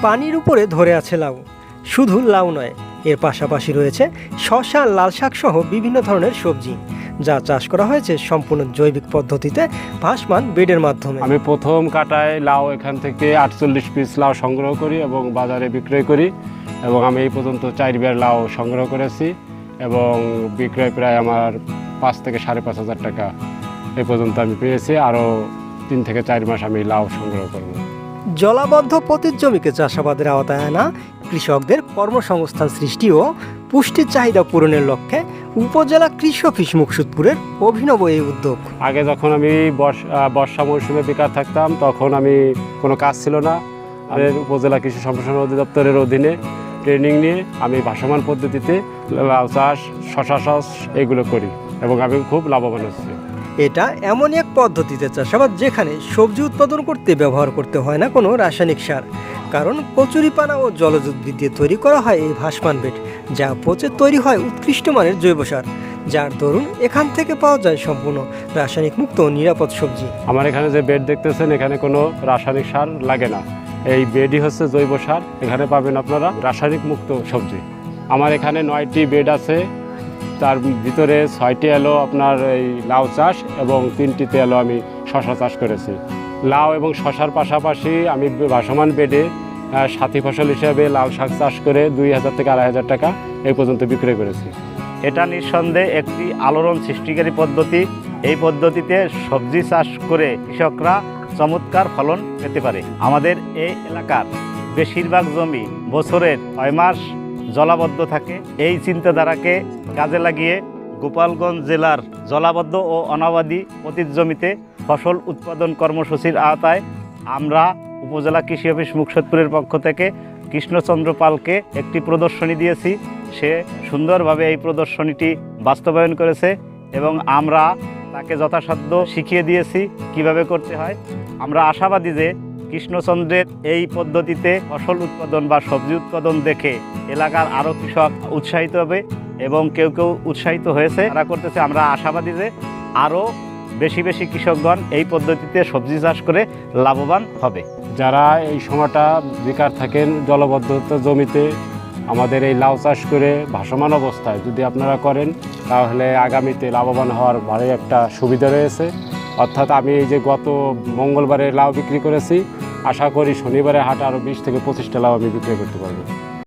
পানির উপরে ধরে আছে লাউ। শুধু লাউ নয়, এর পাশাপাশি রয়েছে শসা, লাল শাক সহ বিভিন্ন ধরনের সবজি, যা চাষ করা হয়েছে সম্পূর্ণ জৈবিক পদ্ধতিতে ভাসমান বেডের মাধ্যমে। আমি প্রথম কাটায় লাউ এখান থেকে 48 পিস লাউ সংগ্রহ করি এবং বাজারে বিক্রয় করি, এবং আমি এই পর্যন্ত 4 বার লাউ সংগ্রহ করেছি এবং বিক্রয় প্রায় আমার 5 থেকে 5,500 টাকা এই পর্যন্ত আমি পেয়েছি। আরও 3 থেকে 4 মাস আমি লাউ সংগ্রহ করব। জলাবদ্ধ পতিত জমিকে চাষাবাদের আওতায় আনা কৃষকদের কর্মসংস্থান সৃষ্টি ও পুষ্টির চাহিদা পূরণের লক্ষ্যে উপজেলা কৃষি অফিস মুকসুদপুরের অভিনব এই উদ্যোগ। আগে যখন আমি বর্ষা মৌসুমে বেকার থাকতাম, তখন আমি কোনো কাজ ছিল না। আমি উপজেলা কৃষি সম্প্রসারণ অধিদপ্তরের অধীনে ট্রেনিং নিয়ে আমি ভাসমান পদ্ধতিতে লাউ চাষ, শসা চাষ এগুলো করি এবং আমি খুব লাভবান হচ্ছি। এটা এমনই এক পদ্ধতিতে চাষাবাদ যেখানে সবজি উৎপাদন করতে ব্যবহার করতে হয় না কোনো রাসায়নিক সার, কারণ কচুরিপানা ও জলজ উদ্ভিদ দিয়ে তৈরি করা হয় এই ভাসমান বেড, যা পচে তৈরি হয় উৎকৃষ্ট মানের জৈব সার, যার দরুন এখান থেকে পাওয়া যায় সম্পূর্ণ রাসায়নিক মুক্ত ও নিরাপদ সবজি। আমার এখানে যে বেড দেখতেছেন, এখানে কোনো রাসায়নিক সার লাগে না। এই বেডই হচ্ছে জৈব সার। এখানে পাবেন আপনারা রাসায়নিক মুক্ত সবজি। আমার এখানে 9টি বেড আছে, তার ভিতরে 6টি এলো আপনার এই লাউ চাষ এবং 3টিতে এলো আমি শসা চাষ করেছি। লাউ এবং শসার পাশাপাশি আমি ভাসমান বেডে সাথী ফসল হিসেবে লাল শাক চাষ করে 2,000 থেকে 2,500 টাকা এই পর্যন্ত বিক্রয় করেছি। এটা নিঃসন্দেহে একটি আলোড়ন সৃষ্টিকারী পদ্ধতি। এই পদ্ধতিতে সবজি চাষ করে কৃষকরা চমৎকার ফলন পেতে পারে। আমাদের এই এলাকার বেশিরভাগ জমি বছরের 6 মাস জলাবদ্ধ থাকে। এই চিন্তাধারাকে কাজে লাগিয়ে গোপালগঞ্জ জেলার জলাবদ্ধ ও অনাবাদী পতিত জমিতে ফসল উৎপাদন কর্মসূচির আওতায় আমরা উপজেলা কৃষি অফিস মুকসুদপুরের পক্ষ থেকে কৃষ্ণচন্দ্র পালকে একটি প্রদর্শনী দিয়েছি। সে সুন্দরভাবে এই প্রদর্শনীটি বাস্তবায়ন করেছে এবং আমরা তাকে যথাসাধ্য শিখিয়ে দিয়েছি কিভাবে করতে হয়। আমরা আশাবাদী যে কৃষ্ণচন্দ্রের এই পদ্ধতিতে ফসল উৎপাদন বা সবজি উৎপাদন দেখে এলাকার আরও কৃষক উৎসাহিত হবে এবং কেউ কেউ উৎসাহিত হয়েছে, তারা করতেছে। আমরা আশাবাদী যে আরও বেশি বেশি কৃষকগণ এই পদ্ধতিতে সবজি চাষ করে লাভবান হবে। যারা এই সময়টা বেকার থাকেন জলবদ্ধ জমিতে, আমাদের এই লাউ চাষ করে ভাসমান অবস্থায় যদি আপনারা করেন, তাহলে আগামীতে লাভবান হওয়ার ভালো একটা সুবিধা রয়েছে। অর্থাৎ আমি এই যে গত মঙ্গলবারে লাউ বিক্রি করেছি, আশা করি শনিবারে হাটে আরও 20 থেকে 25টা লাউ আমি বিক্রি করতে পারবো।